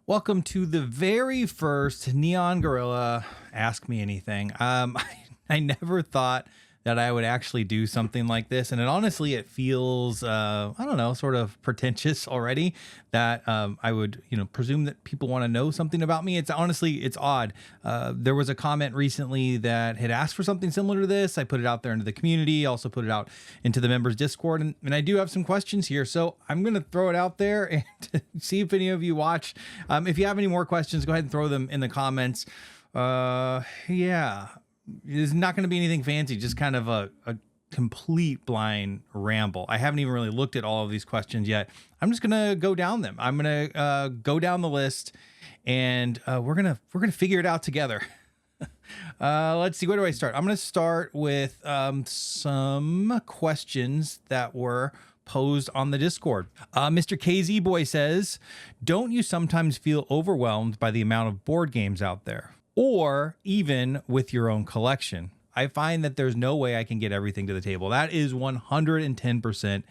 Welcome to the very first Neon Gorilla Ask Me Anything. I never thought that I would actually do something like this, and it feels I don't know, sort of pretentious already. That I would presume that people want to know something about me. It's odd. There was a comment recently that had asked for something similar to this. I put it out there into the community, also put it out into the members Discord, and I do have some questions here, so I'm gonna throw it out there and see if any of you watch. If you have any more questions, go ahead and throw them in the comments. Yeah, it's not going to be anything fancy, just kind of a complete blind ramble. I haven't even really looked at all of these questions yet. I'm just going to go down them. I'm going to go down the list, and we're going to figure it out together. Let's see, where do I start? I'm going to start with some questions that were posed on the Discord. Mr. KZ Boy says, don't you sometimes feel overwhelmed by the amount of board games out there, or even with your own collection? I find that there's no way I can get everything to the table. That is 110%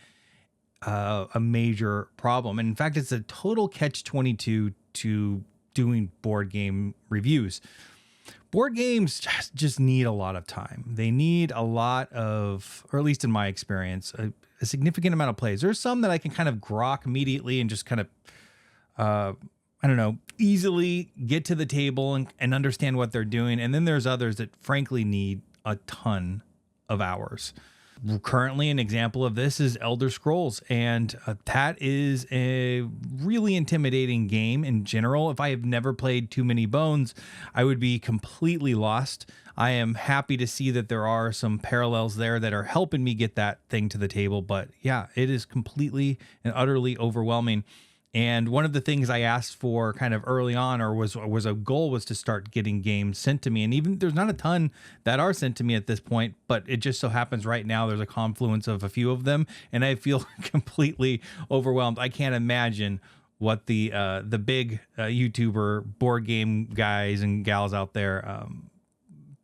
a major problem. And in fact, it's a total catch-22 to doing board game reviews. Board games just need a lot of time. They need a lot of, or at least in my experience, a significant amount of plays. There's some that I can kind of grok immediately and just kind of, I don't know, easily get to the table and understand what they're doing. And then there's others that frankly need a ton of hours. Currently, an example of this is Elder Scrolls, and that is a really intimidating game in general. If I have never played Too Many Bones, I would be completely lost. I am happy to see that there are some parallels there that are helping me get that thing to the table, but yeah, it is completely and utterly overwhelming. And one of the things I asked for kind of early on, or was a goal, was to start getting games sent to me. And even there's not a ton that are sent to me at this point, but it just so happens right now there's a confluence of a few of them, and I feel completely overwhelmed. I can't imagine what the big YouTuber board game guys and gals out there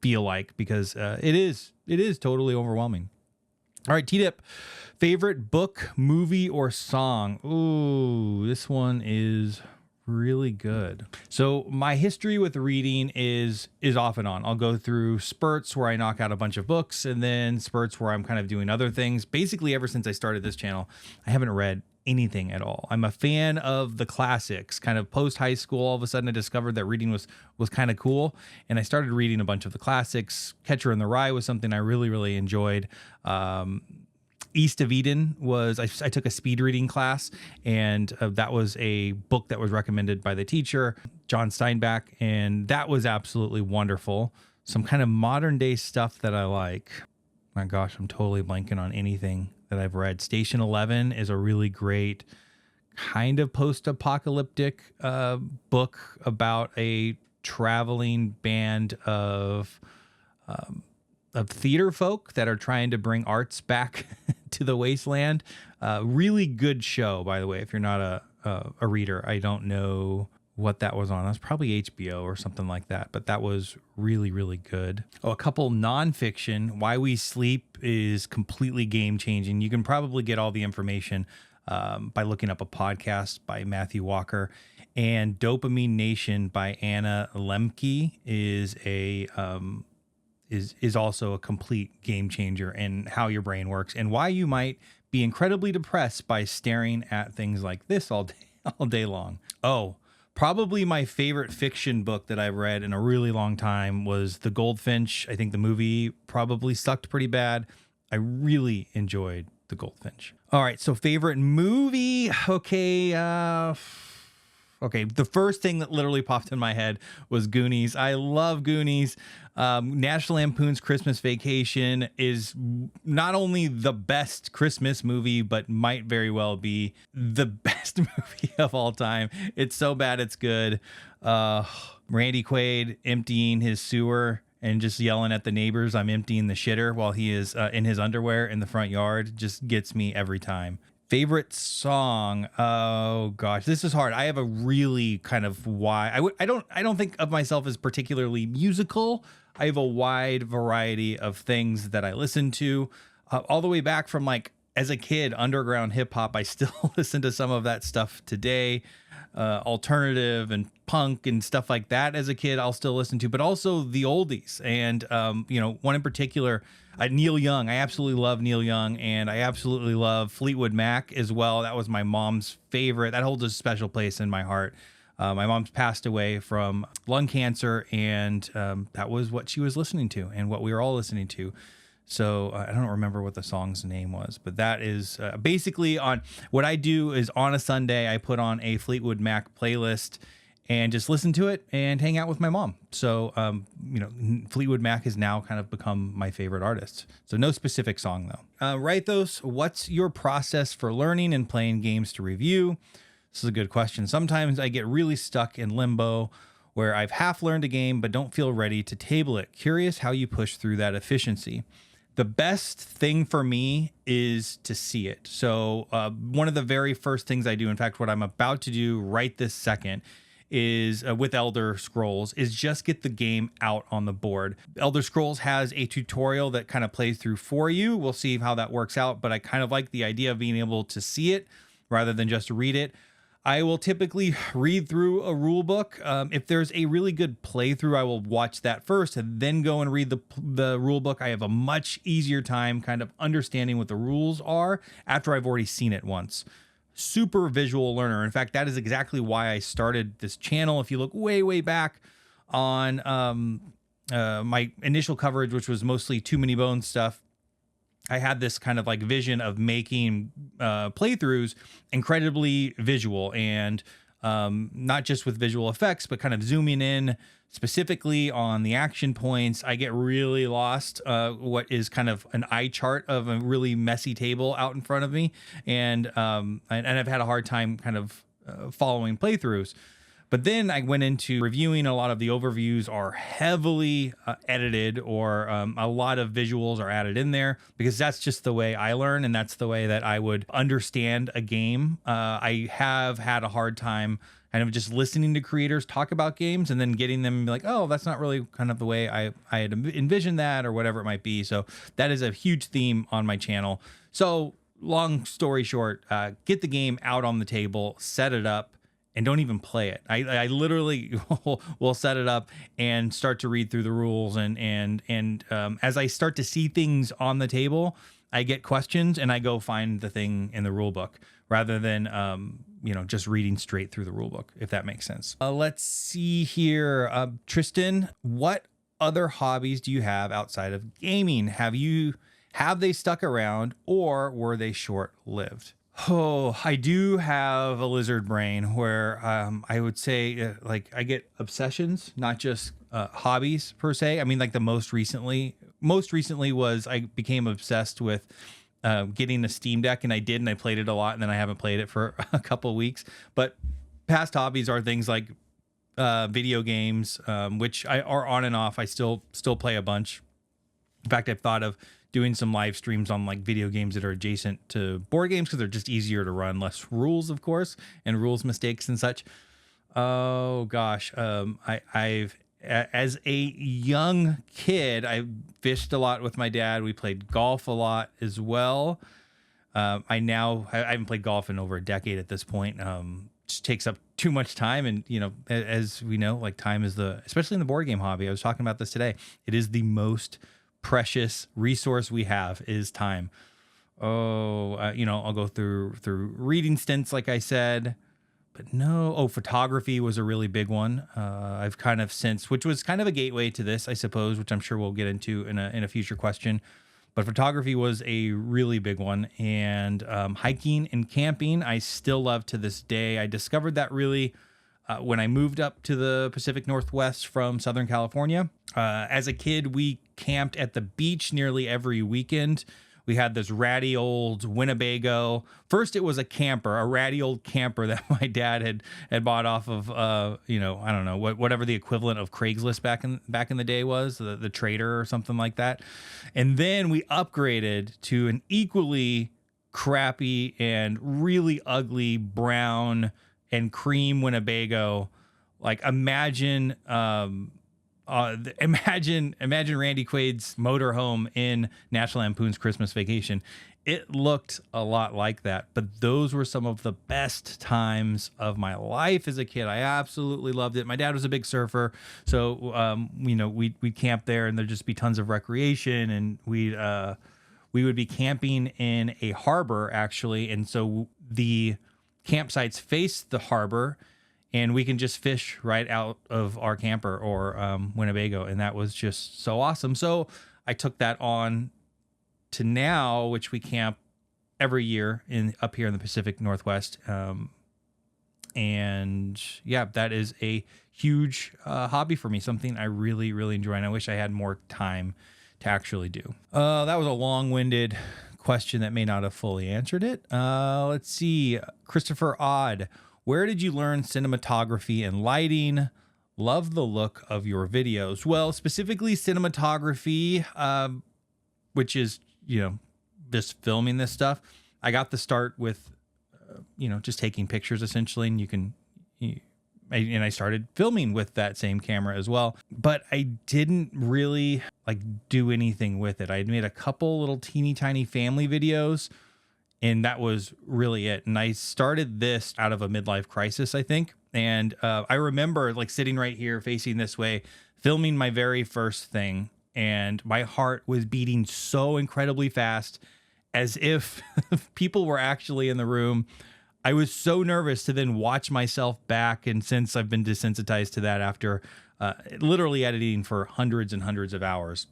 feel like, because it is totally overwhelming. All right, T-Dip, favorite book, movie, or song? Ooh, this one is really good. So my history with reading is off and on. I'll go through spurts where I knock out a bunch of books, and then spurts where I'm kind of doing other things. Basically, ever since I started this channel, I haven't read anything at all. I'm a fan of the classics. Kind of post high school, all of a sudden I discovered that reading was kind of cool, and I started reading a bunch of the classics. Catcher in the Rye was something I really enjoyed. East of Eden was, I took a speed reading class, and that was a book that was recommended by the teacher, John Steinbeck, and that was absolutely wonderful. Some kind of modern day stuff that I like. My gosh, I'm totally blanking on anything that I've read. Station 11 is a really great kind of post-apocalyptic book about a traveling band of theater folk that are trying to bring arts back to the wasteland. Really good show, by the way, if you're not a reader. I don't know what that was on. That's probably HBO or something like that, but that was really good. Oh, a couple nonfiction. Why We Sleep is completely game changing. You can probably get all the information by looking up a podcast by Matthew Walker. And Dopamine Nation by Anna Lemke is is also a complete game changer in how your brain works and why you might be incredibly depressed by staring at things like this all day long. Oh, probably my favorite fiction book that I've read in a really long time was The Goldfinch. I think the movie probably sucked pretty bad. I really enjoyed The Goldfinch. All right, so favorite movie. Okay, the first thing that literally popped in my head was Goonies. I love Goonies. National Lampoon's Christmas Vacation is not only the best Christmas movie, but might very well be the best movie of all time. It's so bad it's good. Randy Quaid emptying his sewer and just yelling at the neighbors, "I'm emptying the shitter," while he is in his underwear in the front yard, just gets me every time. Favorite song? Oh gosh, this is hard. I have a really kind of wide. I don't think of myself as particularly musical. I have a wide variety of things that I listen to, all the way back from, like, as a kid, underground hip hop. I still listen to some of that stuff today. alternative and punk and stuff like that as a kid, I'll still listen to, but also the oldies. And, one in particular, Neil Young. I absolutely love Neil Young, and I absolutely love Fleetwood Mac as well. That was my mom's favorite. That holds a special place in my heart. My mom's passed away from lung cancer, and that was what she was listening to and what we were all listening to. So I don't remember what the song's name was, but that is basically on what I do is on a Sunday, I put on a Fleetwood Mac playlist and just listen to it and hang out with my mom. So, Fleetwood Mac has now kind of become my favorite artist. So no specific song though. Rythos, what's your process for learning and playing games to review? This is a good question. Sometimes I get really stuck in limbo where I've half learned a game but don't feel ready to table it. Curious how you push through that efficiency. The best thing for me is to see it. So one of the very first things I do, in fact, what I'm about to do right this second is with Elder Scrolls is just get the game out on the board. Elder Scrolls has a tutorial that kind of plays through for you. We'll see how that works out, but I kind of like the idea of being able to see it rather than just read it. I will typically read through a rule book. If there's a really good playthrough, I will watch that first and then go and read the rule book. I have a much easier time kind of understanding what the rules are after I've already seen it once. Super visual learner. In fact, that is exactly why I started this channel. If you look way, way back on my initial coverage, which was mostly Too Many Bones stuff, I had this kind of like vision of making playthroughs incredibly visual and not just with visual effects, but kind of zooming in specifically on the action points. I get really lost what is kind of an eye chart of a really messy table out in front of me. And I've had a hard time kind of following playthroughs. But then I went into reviewing. A lot of the overviews are heavily edited, or a lot of visuals are added in there because that's just the way I learn, and that's the way that I would understand a game. I have had a hard time kind of just listening to creators talk about games and then getting them like, oh, that's not really kind of the way I had envisioned that, or whatever it might be. So that is a huge theme on my channel. So long story short, get the game out on the table, set it up, and don't even play it. I literally will set it up and start to read through the rules. And as I start to see things on the table, I get questions and I go find the thing in the rule book rather than, just reading straight through the rule book, if that makes sense. Let's see here. Tristan, what other hobbies do you have outside of gaming? Have they stuck around, or were they short-lived? Oh, I do have a lizard brain where I would say I get obsessions, not just hobbies per se. I mean, like the most recently was I became obsessed with getting a Steam Deck, and I did, and I played it a lot, and then I haven't played it for a couple of weeks. But past hobbies are things like video games, which are on and off. I still play a bunch. In fact, I've thought of doing some live streams on like video games that are adjacent to board games because they're just easier to run, less rules, of course, and rules mistakes and such. Oh gosh, I've as a young kid, I fished a lot with my dad. We played golf a lot as well. I haven't played golf in over a decade at this point. Just takes up too much time, and as we know, like time is especially in the board game hobby. I was talking about this today. It is the most precious resource we have is time. I'll go through reading stints, like I said, but no. Photography was a really big one. I've kind of which was kind of a gateway to this, I suppose, which I'm sure we'll get into in a future question. But photography was a really big one, and hiking and camping I still love to this day. I discovered that really when I moved up to the Pacific Northwest from Southern California. As a kid, we camped at the beach nearly every weekend. We had this ratty old Winnebago. First, it was a ratty old camper that my dad had bought off of, I don't know, whatever the equivalent of Craigslist back in the day was, the Trader or something like that. And then we upgraded to an equally crappy and really ugly brown and cream Winnebago. Like imagine Randy Quaid's motorhome in National Lampoon's Christmas Vacation. It looked a lot like that, but those were some of the best times of my life as a kid. I absolutely loved it. My dad was a big surfer, so we'd camp there, and there'd just be tons of recreation, and we would be camping in a harbor actually, and so the campsites face the harbor, and we can just fish right out of our camper or Winnebago, and that was just so awesome. So I took that on to now, which we camp every year up here in the Pacific Northwest. And yeah, that is a huge hobby for me, something I really, really enjoy. And I wish I had more time to actually do. That was a long-winded question that may not have fully answered it. Let's see. Christopher Odd, where did you learn cinematography and lighting? Love the look of your videos. Well, specifically cinematography, which is, just filming this stuff. I got the start with, just taking pictures essentially, and I started filming with that same camera as well, but I didn't really do anything with it. I had made a couple little teeny tiny family videos, and that was really it. And I started this out of a midlife crisis, I think. And I remember sitting right here facing this way, filming my very first thing, and my heart was beating so incredibly fast, as if people were actually in the room. I was so nervous to then watch myself back. And since I've been desensitized to that after literally editing for hundreds and hundreds of hours,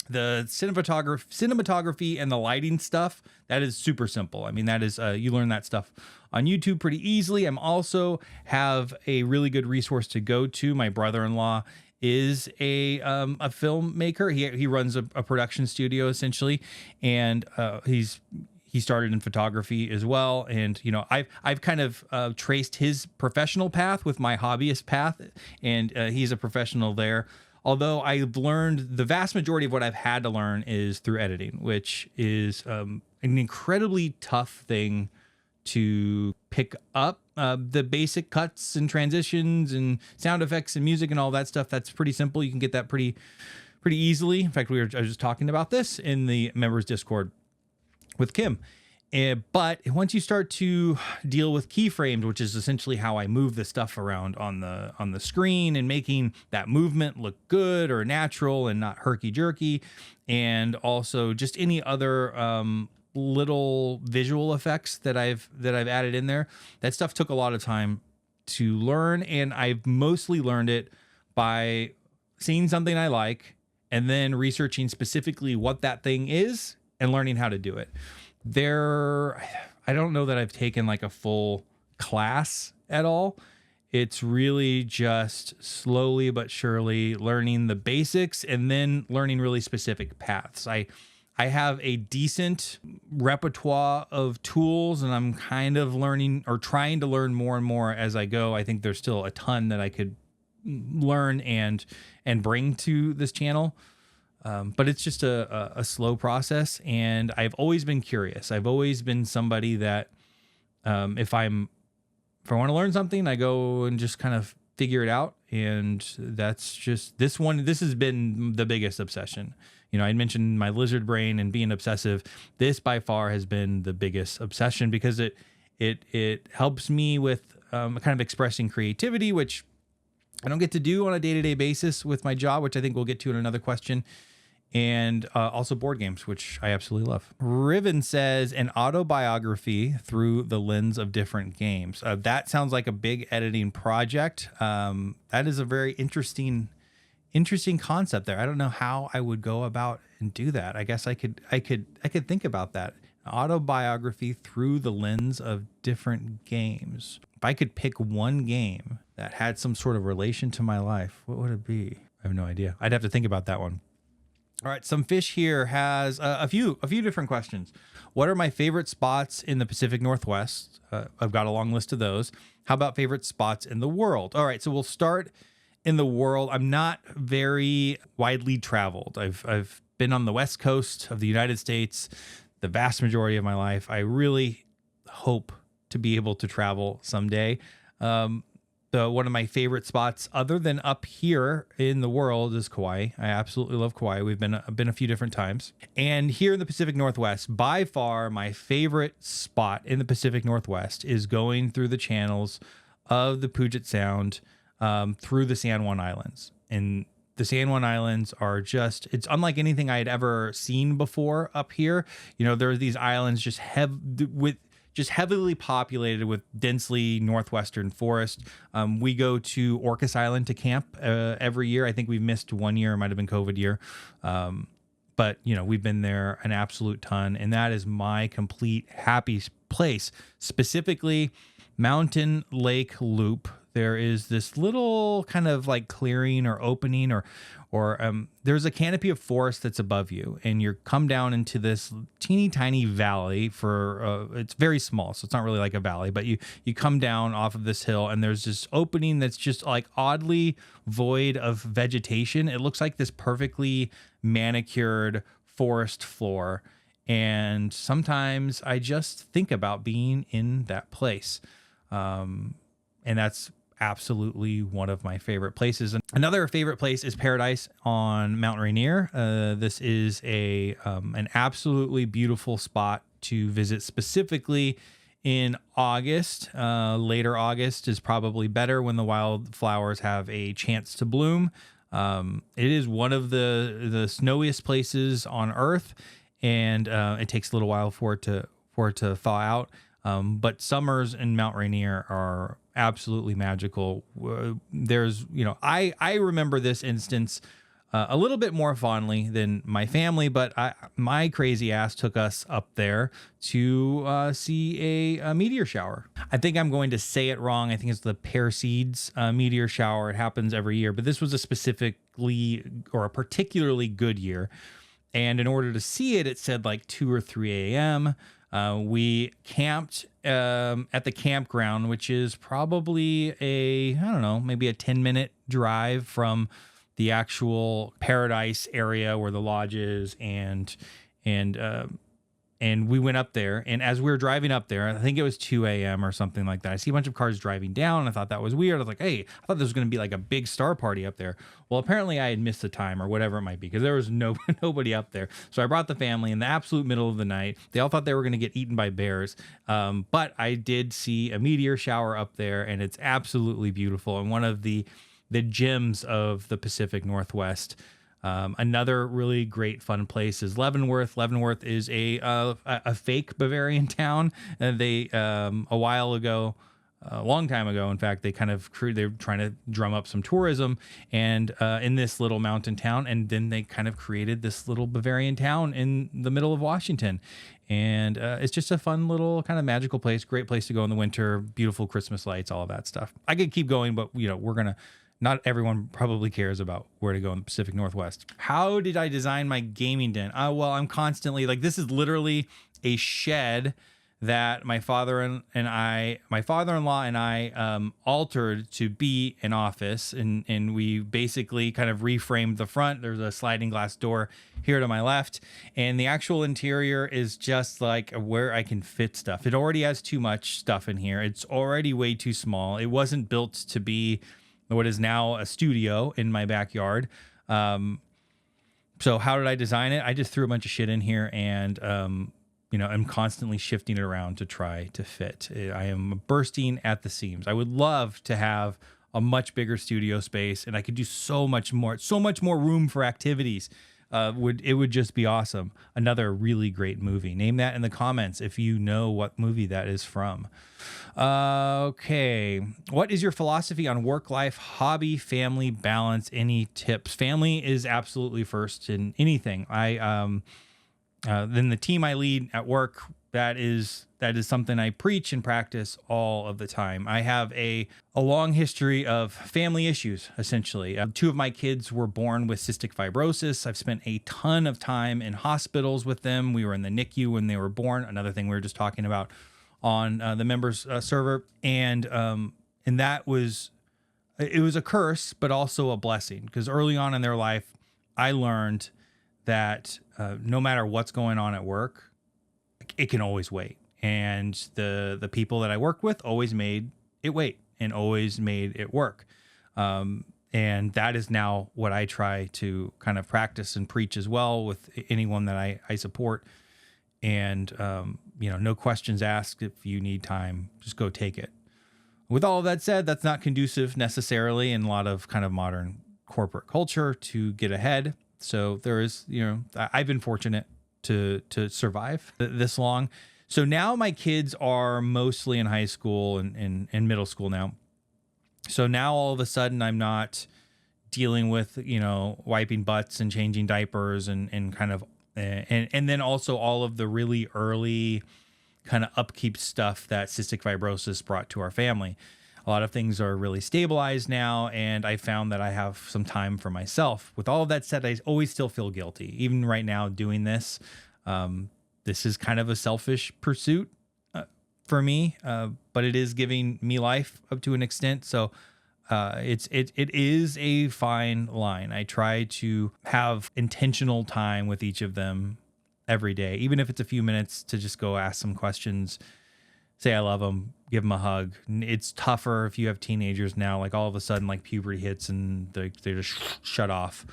the cinematography and the lighting stuff, that is super simple. I mean, that is, you learn that stuff on YouTube pretty easily. I'm also have a really good resource to go to. My brother-in-law is a filmmaker. He runs a production studio essentially, and he started in photography as well. And I've kind of traced his professional path with my hobbyist path, and he's a professional there. Although I've learned the vast majority of what I've had to learn is through editing, which is an incredibly tough thing to pick up. The basic cuts and transitions and sound effects and music and all that stuff, that's pretty simple. You can get that pretty easily. In fact, I was just talking about this in the members Discord with Kim. But once you start to deal with keyframes, which is essentially how I move the stuff around on the screen and making that movement look good or natural and not herky jerky, and also just any other little visual effects that I've added in there, that stuff took a lot of time to learn. And I've mostly learned it by seeing something I like and then researching specifically what that thing is and learning how to do it. I don't know that I've taken a full class at all. It's really just slowly but surely learning the basics and then learning really specific paths. I have a decent repertoire of tools, and I'm kind of learning or trying to learn more and more as I go. I think there's still a ton that I could learn and bring to this channel. But it's just a slow process, and I've always been curious. I've always been somebody that if I want to learn something, I go and just kind of figure it out. And that's just this has been the biggest obsession. I mentioned my lizard brain and being obsessive. This by far has been the biggest obsession because it helps me with kind of expressing creativity, which I don't get to do on a day-to-day basis with my job, which I think we'll get to in another question. And also board games, which I absolutely love. Riven says, an autobiography through the lens of different games. That sounds like a big editing project. That is a very interesting concept there. I don't know how I would go about and do that. I guess I could think about that. An autobiography through the lens of different games. If I could pick one game that had some sort of relation to my life, what would it be? I have no idea. I'd have to think about that one. All right, Some Fish here has a few different questions. What are my favorite spots in the Pacific Northwest? I've got a long list of those. How about favorite spots in the world? All right, so we'll start in the world. I'm not very widely traveled. I've been on the West Coast of the United States the vast majority of my life. I really hope to be able to travel someday. the one of my favorite spots other than up here in the world is Kauai. I absolutely love Kauai. We've been a few different times. And here in the Pacific Northwest, by far my favorite spot in the Pacific Northwest is going through the channels of the Puget Sound through the San Juan Islands. And the San Juan Islands are just, it's unlike anything I had ever seen before up here. You know, there are these islands just heavily populated with densely northwestern forest. We go to Orcas Island to camp every year. I think we've missed 1 year. It might have been COVID year. But, you know, we've been there an absolute ton. And that is my complete happy place. Specifically, Mountain Lake Loop. There is this little kind of like clearing or opening or there's a canopy of forest that's above you, and you come down into this teeny tiny valley for it's very small, so it's not really like a valley, but you come down off of this hill, and there's this opening that's just like oddly void of vegetation. It looks like this perfectly manicured forest floor, and sometimes I just think about being in that place, and that's absolutely one of my favorite places. And another favorite place is Paradise on Mount Rainier. This is an absolutely beautiful spot to visit, specifically in August. Later August is probably better when the wildflowers have a chance to bloom. It is one of the snowiest places on Earth, and it takes a little while for it to thaw out. But summers in Mount Rainier are absolutely magical. There's, you know, I remember this instance a little bit more fondly than my family, but my crazy ass took us up there to see a meteor shower. I think I'm going to say it wrong. I think it's the Perseids meteor shower. It happens every year, but this was a particularly good year. And in order to see it, it said like 2 or 3 a.m. We camped at the campground, which is probably maybe a 10-minute drive from the actual Paradise area where the lodge is, and we went up there. And as we were driving up there, I think it was 2 a.m. or something like that, I see a bunch of cars driving down. I thought that was weird. I was like, hey, I thought there was going to be like a big star party up there. Well, apparently I had missed the time or whatever it might be, because there was nobody up there. So I brought the family in the absolute middle of the night. They all thought they were going to get eaten by bears. But I did see a meteor shower up there, and it's absolutely beautiful. And one of the gems of the Pacific Northwest. Another really great fun place is Leavenworth. Leavenworth is a fake Bavarian town. They a while ago, a long time ago, in fact, they're trying to drum up some tourism, and in this little mountain town, and then they kind of created this little Bavarian town in the middle of Washington. And it's just a fun little kind of magical place. Great place to go in the winter. Beautiful Christmas lights, all of that stuff. I could keep going, but not everyone probably cares about where to go in the Pacific Northwest. How did I design my gaming den? Well, I'm constantly this is literally a shed that my father-in-law and I altered to be an office, and we basically kind of reframed the front. There's a sliding glass door here to my left, and the actual interior is just like where I can fit stuff. It already has too much stuff in here. It's already way too small. It wasn't built to be what is now a studio in my backyard. So how did I design it? I just threw a bunch of shit in here, and I'm constantly shifting it around to try to fit. I am bursting at the seams. I would love to have a much bigger studio space, and I could do so much more room for activities. It would just be awesome. Another really great movie. Name that in the comments if you know what movie that is from. Okay. What is your philosophy on work life, hobby, family balance? Any tips? Family is absolutely first in anything. Then the team I lead at work, that is something I preach and practice all of the time. I have a long history of family issues, essentially. 2 of my kids were born with cystic fibrosis. I've spent a ton of time in hospitals with them. We were in the NICU when they were born. Another thing we were just talking about on the members server. And that was a curse, but also a blessing, because early on in their life, I learned that no matter what's going on at work, it can always wait. And the people that I worked with always made it wait. and always made it work. And that is now what I try to kind of practice and preach as well with anyone that I support. And, no questions asked. If you need time, just go take it. With all of that said, that's not conducive necessarily in a lot of kind of modern corporate culture to get ahead. So there is, I've been fortunate to survive this long. So now my kids are mostly in high school and middle school now. So now all of a sudden I'm not dealing with, wiping butts and changing diapers and kind of, and then also all of the really early kind of upkeep stuff that cystic fibrosis brought to our family. A lot of things are really stabilized now, and I found that I have some time for myself. With all of that said, I always still feel guilty. Even right now doing this, this is kind of a selfish pursuit for me, but it is giving me life up to an extent. So it is a fine line. I try to have intentional time with each of them every day, even if it's a few minutes to just go ask some questions, say I love them, give them a hug. It's tougher if you have teenagers now, like all of a sudden like puberty hits and they just shut off.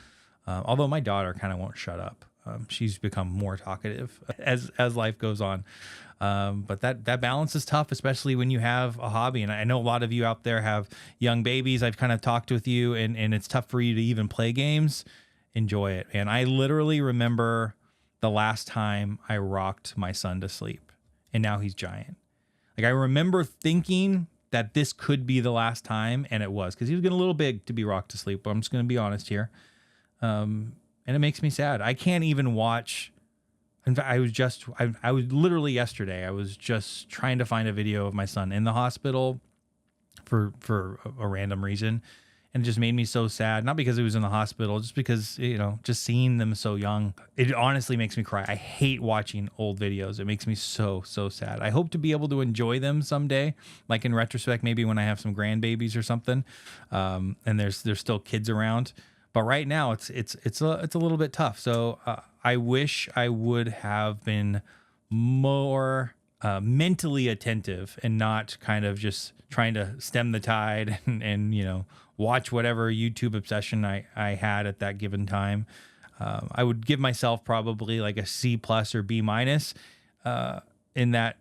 Although my daughter kind of won't shut up. She's become more talkative as life goes on. But that balance is tough, especially when you have a hobby. And I know a lot of you out there have young babies. I've kind of talked with you and it's tough for you to even play games. Enjoy it. And I literally remember the last time I rocked my son to sleep, and now he's giant. Like I remember thinking that this could be the last time, and it was, because he was getting a little big to be rocked to sleep. But I'm just going to be honest here. And it makes me sad. I can't even watch. In fact, I was literally yesterday, I was just trying to find a video of my son in the hospital for a random reason. And it just made me so sad. Not because he was in the hospital, just because, just seeing them so young, it honestly makes me cry. I hate watching old videos. It makes me so, so sad. I hope to be able to enjoy them someday, like in retrospect, maybe when I have some grandbabies or something, and there's still kids around. But right now it's a little bit tough. So I wish I would have been more mentally attentive and not kind of just trying to stem the tide and watch whatever YouTube obsession I had at that given time. I would give myself probably like a C+ or B- in that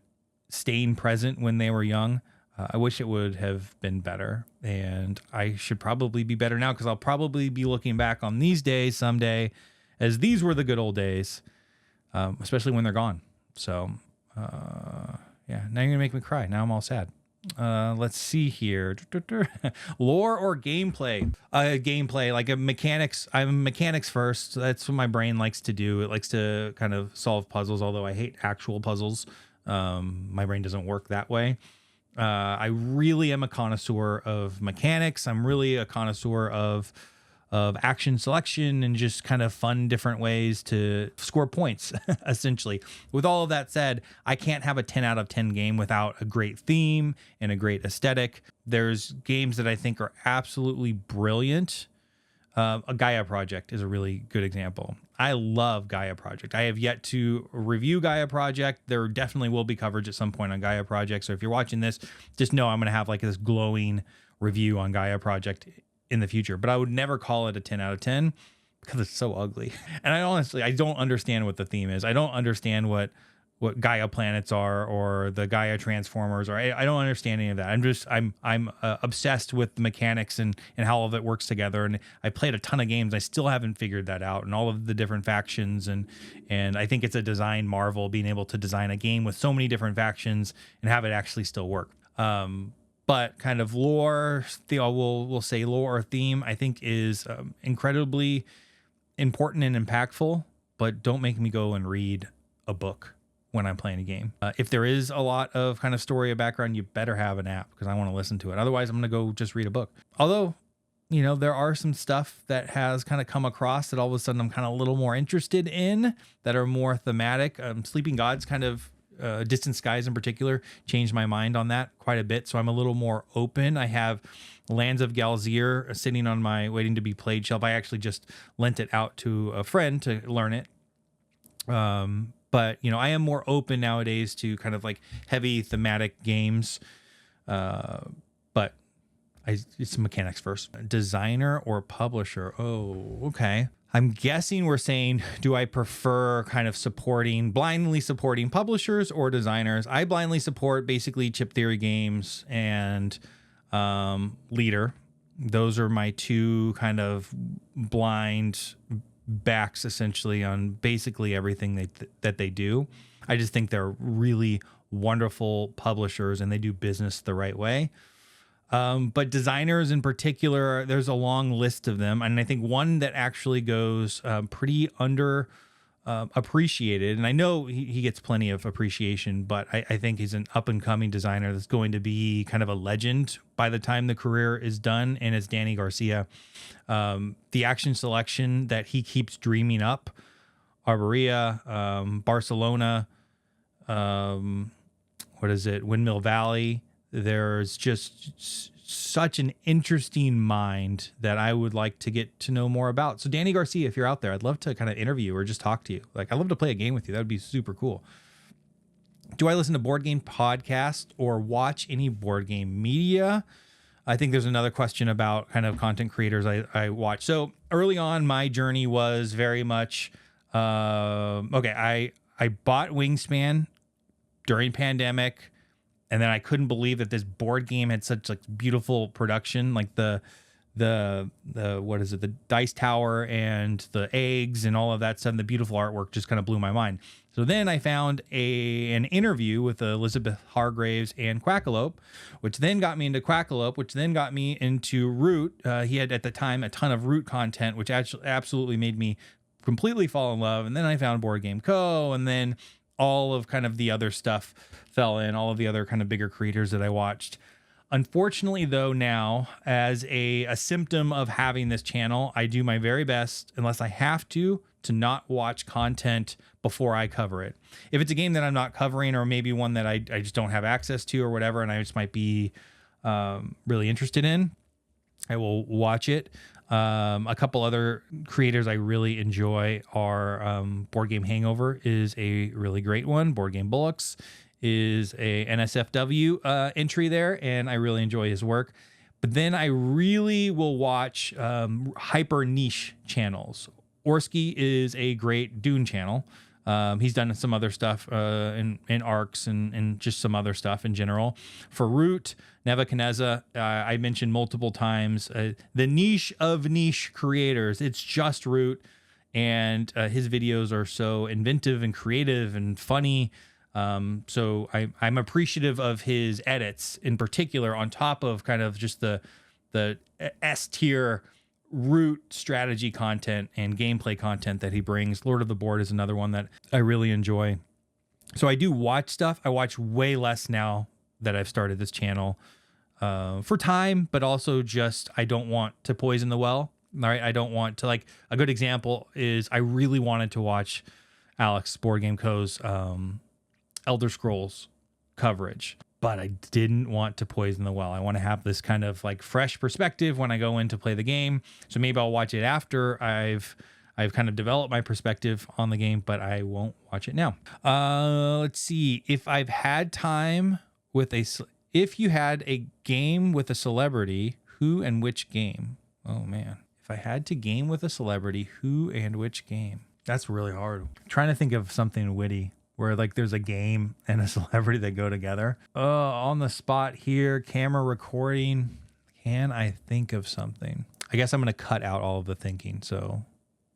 staying present when they were young. I wish it would have been better, and I should probably be better now, because I'll probably be looking back on these days someday as these were the good old days, especially when they're gone. So, yeah, now you're gonna make me cry. Now I'm all sad. Let's see here. Lore or gameplay? Gameplay, like mechanics. I'm mechanics first. That's what my brain likes to do. It likes to kind of solve puzzles, although I hate actual puzzles. My brain doesn't work that way. I really am a connoisseur of mechanics. I'm really a connoisseur of action selection and just kind of fun different ways to score points, essentially. With all of that said, I can't have a 10 out of 10 game without a great theme and a great aesthetic. There's games that I think are absolutely brilliant. A Gaia Project is a really good example. I love Gaia Project. I have yet to review Gaia Project. There definitely will be coverage at some point on Gaia Project. So if you're watching this, just know I'm going to have like this glowing review on Gaia Project in the future. But I would never call it a 10 out of 10 because it's so ugly. And I don't understand what the theme is. I don't understand what Gaia planets are, or the Gaia transformers, or I don't understand any of that. I'm obsessed with the mechanics and how all of it works together. And I played a ton of games. I still haven't figured that out, and all of the different factions. And I think it's a design marvel being able to design a game with so many different factions and have it actually still work. But kind of lore, we'll say lore or theme, I think is incredibly important and impactful, but don't make me go and read a book when I'm playing a game. If there is a lot of kind of story or background, you better have an app, because I want to listen to it. Otherwise, I'm going to go just read a book. Although, there are some stuff that has kind of come across that all of a sudden I'm kind of a little more interested in, that are more thematic. Sleeping Gods kind of, Distant Skies in particular, changed my mind on that quite a bit. So I'm a little more open. I have Lands of Galzir sitting on my waiting to be played shelf. I actually just lent it out to a friend to learn it. But I am more open nowadays to kind of like heavy thematic games. But It's mechanics first. Designer or publisher? Oh, okay. I'm guessing we're saying, do I prefer kind of blindly supporting publishers or designers? I blindly support basically Chip Theory Games and Leader. Those are my two kind of blind backs essentially on basically everything that they do. I just think they're really wonderful publishers and they do business the right way. But designers in particular, there's a long list of them. And I think one that actually goes pretty under appreciated. And I know he gets plenty of appreciation, but I think he's an up and coming designer that's going to be kind of a legend by the time the career is done. And it's Danny Garcia. The action selection that he keeps dreaming up, Arborea, Barcelona, Windmill Valley. There's just such an interesting mind that I would like to get to know more about. So Danny Garcia, if you're out there, I'd love to kind of interview or just talk to you. Like, I'd love to play a game with you. That would be super cool. Do I listen to board game podcasts or watch any board game media? I think there's another question about kind of content creators I watch. So early on, my journey was very much, I bought Wingspan during pandemic. And then I couldn't believe that this board game had such like beautiful production, like the what is it, the dice tower and the eggs and all of that stuff. And the beautiful artwork just kind of blew my mind. So then I found an interview with Elizabeth Hargraves and Quackalope, which then got me into Quackalope, which then got me into Root. He had at the time a ton of Root content, which actually absolutely made me completely fall in love. And then I found Board Game Co. And then all of kind of the other stuff fell in, all of the other kind of bigger creators that I watched. Unfortunately, though, now as a symptom of having this channel, I do my very best, unless I have to not watch content before I cover it. If it's a game that I'm not covering, or maybe one that I just don't have access to or whatever, and I just might be really interested in, I will watch it. A couple other creators I really enjoy are Board Game Hangover is a really great one. Board Game Bullocks is a NSFW entry there, and I really enjoy his work. But then I really will watch hyper niche channels. Orsky is a great Dune channel. He's done some other stuff in ARCs and just some other stuff in general. For Root, Nebuchadnezzar, I mentioned multiple times, the niche of niche creators. It's just Root, and his videos are so inventive and creative and funny. So I'm appreciative of his edits in particular, on top of kind of just the S tier Root strategy content and gameplay content that he brings. Lord of the Board is another one that I really enjoy. So I do watch stuff. I watch way less now that I've started this channel for time, but also just I don't want to poison the well. All right, I don't want to, like, a good example is I really wanted to watch Alex Board Game Co.'s Elder Scrolls coverage, but I didn't want to poison the well. I want to have this kind of like fresh perspective when I go in to play the game. So maybe I'll watch it after I've kind of developed my perspective on the game, but I won't watch it now. Let's see. If you had a game with a celebrity, who and which game? Oh man. If I had to game with a celebrity, who and which game? That's really hard. I'm trying to think of something witty, where like there's a game and a celebrity that go together. On the spot here, camera recording. Can I think of something? I guess I'm going to cut out all of the thinking. So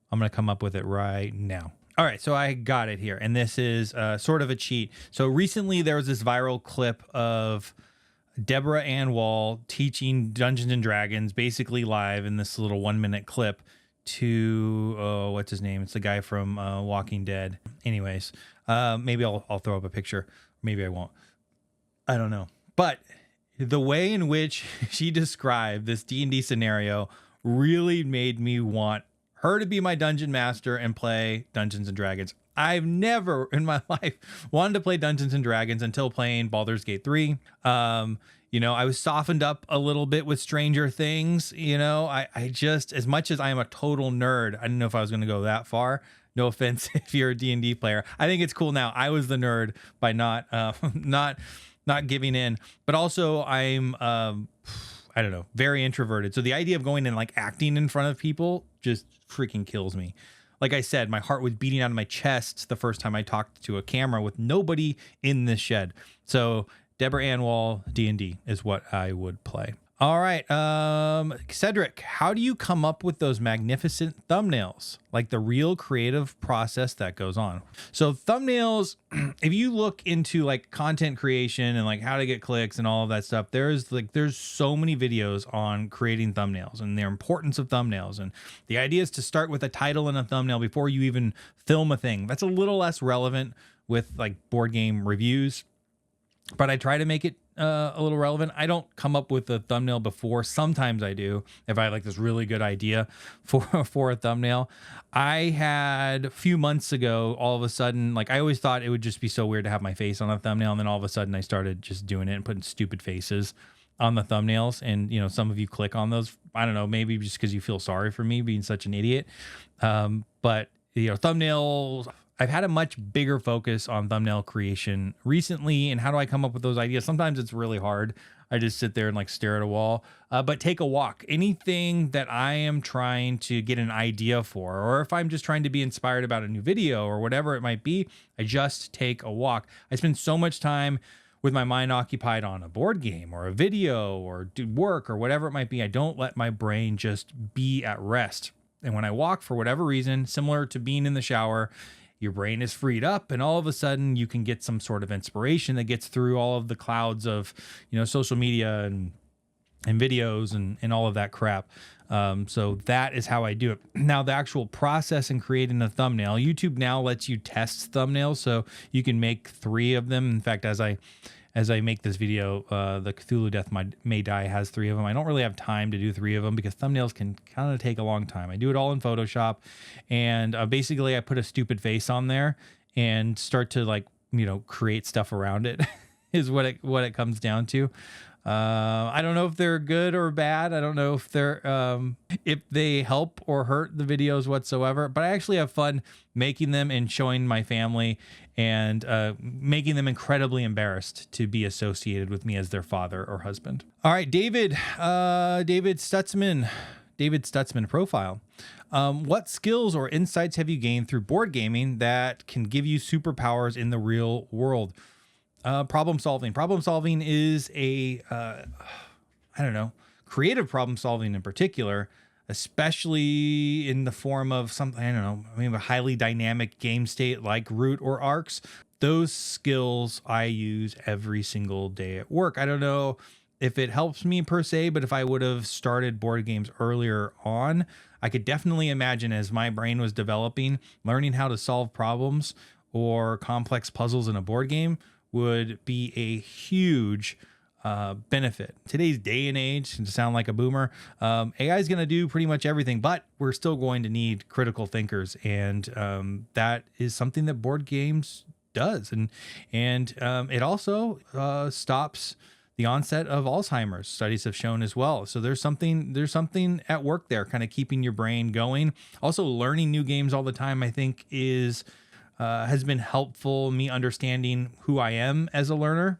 I'm going to come up with it right now. All right, so I got it here. And this is sort of a cheat. So recently there was this viral clip of Deborah Ann Wall teaching Dungeons and Dragons, basically live in this little 1-minute clip to, what's his name? It's the guy from Walking Dead. Anyways, maybe I'll throw up a picture. Maybe I won't. I don't know. But the way in which she described this D&D scenario really made me want her to be my dungeon master and play Dungeons and Dragons. I've never in my life wanted to play Dungeons and Dragons until playing Baldur's Gate 3. I was softened up a little bit with Stranger Things. I just, as much as I am a total nerd, I didn't know if I was going to go that far. No offense if you're a D&D player. I think it's cool now. I was the nerd by not giving in. But also I I don't know, very introverted. So the idea of going and like acting in front of people just freaking kills me. Like I said, my heart was beating out of my chest the first time I talked to a camera with nobody in this shed. So Deborah Ann Wall D&D is what I would play. All right, Cedric, how do you come up with those magnificent thumbnails? Like the real creative process that goes on. So thumbnails, if you look into like content creation and like how to get clicks and all of that stuff, there's so many videos on creating thumbnails and their importance of thumbnails. And the idea is to start with a title and a thumbnail before you even film a thing. That's a little less relevant with like board game reviews, but I try to make it a little relevant. I don't come up with a thumbnail before. Sometimes I do if I have like this really good idea for a thumbnail. I had a few months ago, all of a sudden, like I always thought it would just be so weird to have my face on a thumbnail, and then all of a sudden I started just doing it and putting stupid faces on the thumbnails. And some of you click on those. I don't know, maybe just because you feel sorry for me being such an idiot. But thumbnails, I've had a much bigger focus on thumbnail creation recently. And how do I come up with those ideas? Sometimes it's really hard. I just sit there and like stare at a wall, but take a walk. Anything that I am trying to get an idea for, or if I'm just trying to be inspired about a new video or whatever it might be, I just take a walk. I spend so much time with my mind occupied on a board game or a video or do work or whatever it might be. I don't let my brain just be at rest. And when I walk, for whatever reason, similar to being in the shower, your brain is freed up, and all of a sudden you can get some sort of inspiration that gets through all of the clouds of, social media and videos and all of that crap. So that is how I do it. Now, the actual process in creating a thumbnail, YouTube now lets you test thumbnails, so you can make 3 of them. In fact, as I make this video, the Cthulhu Death May Die has 3 of them. I don't really have time to do 3 of them because thumbnails can kind of take a long time. I do it all in Photoshop, and basically I put a stupid face on there and start to create stuff around it is what it comes down to. I don't know if they're good or bad. I don't know if if they help or hurt the videos whatsoever, but I actually have fun making them and showing my family and making them incredibly embarrassed to be associated with me as their father or husband. All right, David Stutzman profile. What skills or insights have you gained through board gaming that can give you superpowers in the real world? Problem solving. Problem solving is creative problem solving in particular, especially in the form of something, a highly dynamic game state like Root or Arcs. Those skills I use every single day at work. I don't know if it helps me per se, but if I would have started board games earlier on, I could definitely imagine as my brain was developing, learning how to solve problems or complex puzzles in a board game would be a huge benefit. Today's day and age, to sound like a boomer, AI is going to do pretty much everything, but we're still going to need critical thinkers, and that is something that board games does, and it also stops the onset of Alzheimer's. Studies have shown as well. So there's something at work there, kind of keeping your brain going. Also, learning new games all the time, I think, has been helpful, me understanding who I am as a learner,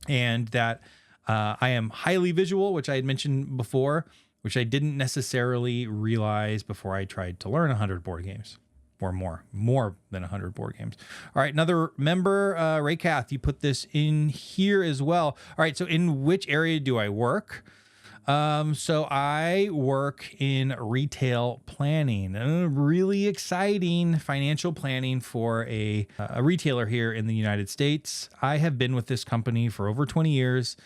and that I am highly visual, which I had mentioned before, which I didn't necessarily realize before I tried to learn 100 board games or more than 100 board games. All right, another member, Ray Kath, you put this in here as well. All right, so in which area do I work? So I work in retail planning, really exciting financial planning for a retailer here in the United States. I have been with this company for over 20 years,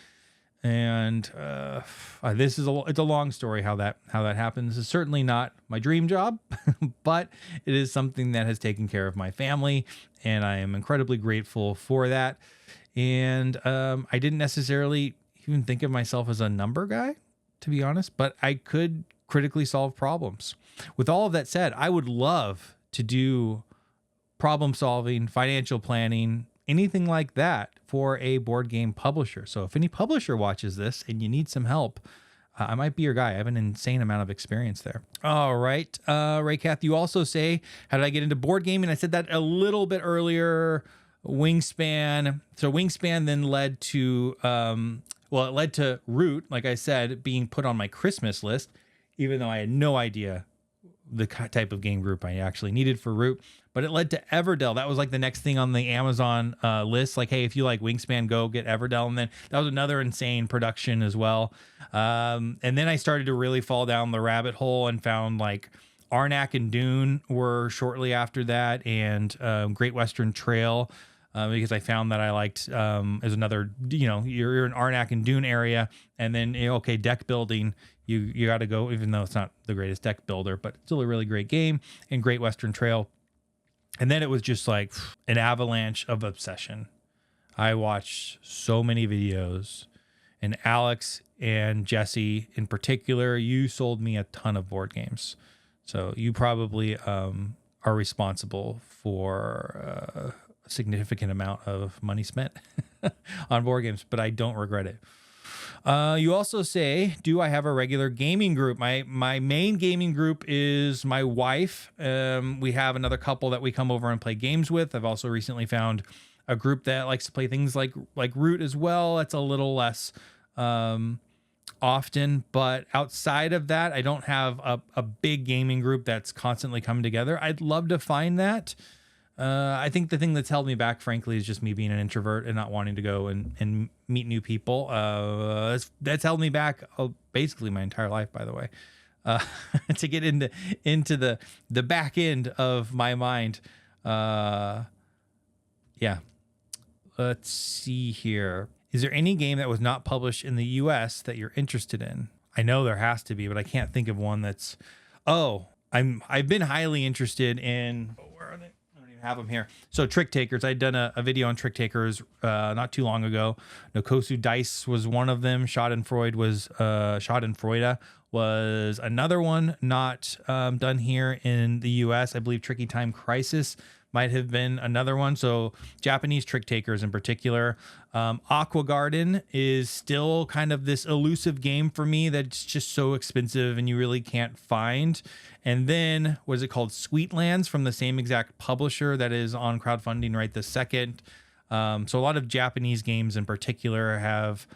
and it's a long story how that happens. It's certainly not my dream job, but it is something that has taken care of my family, and I am incredibly grateful for that. And I didn't necessarily even think of myself as a number guy, to be honest, but I could critically solve problems. With all of that said, I would love to do problem solving, financial planning, anything like that for a board game publisher. So if any publisher watches this and you need some help, I might be your guy. I have an insane amount of experience there. All right. Ray Kath, you also say, how did I get into board gaming? I said that a little bit earlier. Wingspan. So Wingspan then led to Well, it led to Root, like I said, being put on my Christmas list, even though I had no idea the type of game group I actually needed for Root. But it led to Everdell. That was like the next thing on the Amazon list. Like, hey, if you like Wingspan, go get Everdell. And then that was another insane production as well. And then I started to really fall down the rabbit hole and found like Arnak and Dune were shortly after that, and Great Western Trail. Because I found that I liked as another, you're in Arnak and Dune area, and then okay, deck building, you got to go, even though it's not the greatest deck builder, but still a really great game, and Great Western Trail. And then it was just like an avalanche of obsession. I watched so many videos, and Alex and Jesse in particular, you sold me a ton of board games. So you probably are responsible for a significant amount of money spent on board games, but I don't regret it. You also say, do I have a regular gaming group? My main gaming group is my wife. We have another couple that we come over and play games with. I've also recently found a group that likes to play things like Root as well. It's a little less often, but outside of that, I don't have a big gaming group that's constantly coming together. I'd love to find that. I think the thing that's held me back, frankly, is just me being an introvert and not wanting to go and meet new people. That's held me back basically my entire life, by the way, to get into the back end of my mind. Yeah. Let's see here. Is there any game that was not published in the US that you're interested in? I know there has to be, but I can't think of one that's, I've been highly interested in, where are they? Have them here. So Trick Takers, I'd done a video on Trick Takers not too long ago. Nokosu Dice was one of them. Schadenfreude was another one not done here in the US. I believe Tricky Time Crisis might have been another one. So Japanese Trick Takers in particular. Aqua Garden is still kind of this elusive game for me that's just so expensive and you really can't find. And then, what is it called? Sweetlands, from the same exact publisher that is on crowdfunding right this second. So a lot of Japanese games in particular have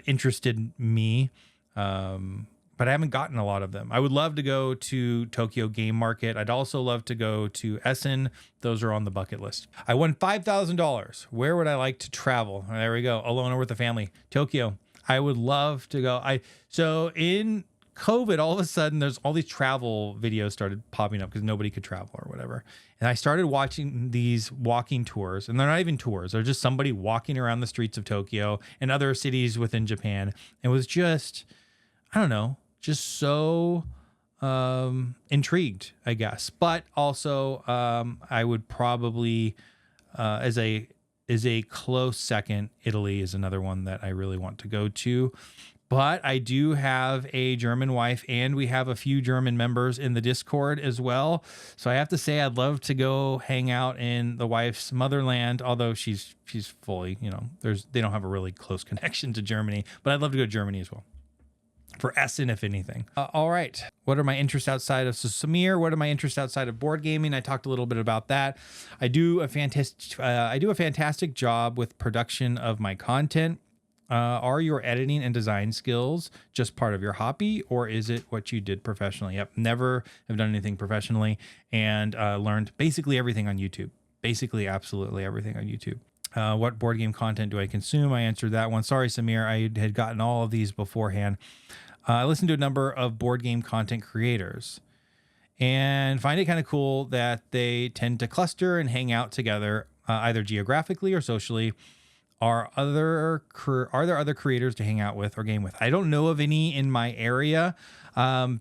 interested me, but I haven't gotten a lot of them. I would love to go to Tokyo Game Market. I'd also love to go to Essen. Those are on the bucket list. I won $5,000. Where would I like to travel? There we go. Alone or with a family. Tokyo. I would love to go. So in COVID, all of a sudden, there's all these travel videos started popping up because nobody could travel or whatever. And I started watching these walking tours, and they're not even tours. They're just somebody walking around the streets of Tokyo and other cities within Japan. It was just, I don't know, just so intrigued, I guess. But also, I would probably, as a close second, Italy is another one that I really want to go to. But I do have a German wife, and we have a few German members in the Discord as well. So I have to say I'd love to go hang out in the wife's motherland, although she's fully, they don't have a really close connection to Germany. But I'd love to go to Germany as well. For Essen, if anything. All right. What are my interests outside of Samir? What are my interests outside of board gaming? I talked a little bit about that. I do a fantastic job with production of my content. Are your editing and design skills just part of your hobby, or is it what you did professionally? Yep. Never have done anything professionally, and learned basically everything on YouTube. Basically, absolutely everything on YouTube. What board game content do I consume? I answered that one. Sorry, Samir. I had gotten all of these beforehand. I listened to a number of board game content creators and find it kind of cool that they tend to cluster and hang out together, either geographically or socially. Are there other creators to hang out with or game with? I don't know of any in my area.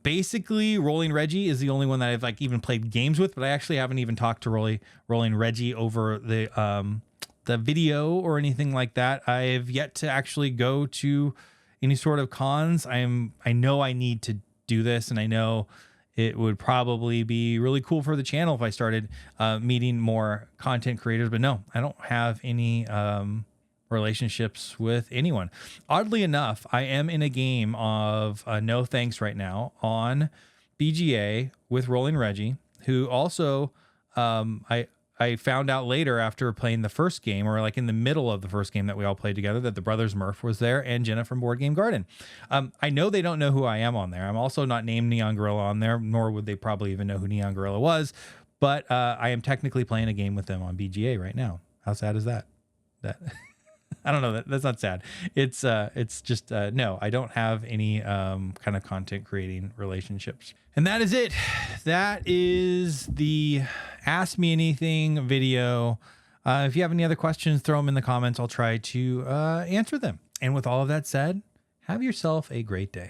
Basically, Rolling Reggie is the only one that I've even played games with, but I actually haven't even talked to Rolling Reggie over the video or anything like that. I've yet to actually go to any sort of cons. I know I need to do this, and I know it would probably be really cool for the channel if I started meeting more content creators, but no, I don't have any relationships with anyone. Oddly enough, I am in a game of No Thanks right now on BGA with Rolling Reggie, who also I I found out later after playing the first game, or like in the middle of the first game that we all played together, that the brothers Murph was there and Jenna from Board Game Garden. I know they don't know who I am on there. I'm also not named Neon Gorilla on there, nor would they probably even know who Neon Gorilla was. But I am technically playing a game with them on BGA right now. How sad is that? I don't know. That's not sad. It's just no, I don't have any kind of content creating relationships. And that is it. That is the Ask Me Anything video. If you have any other questions, throw them in the comments. I'll try to answer them. And with all of that said, have yourself a great day.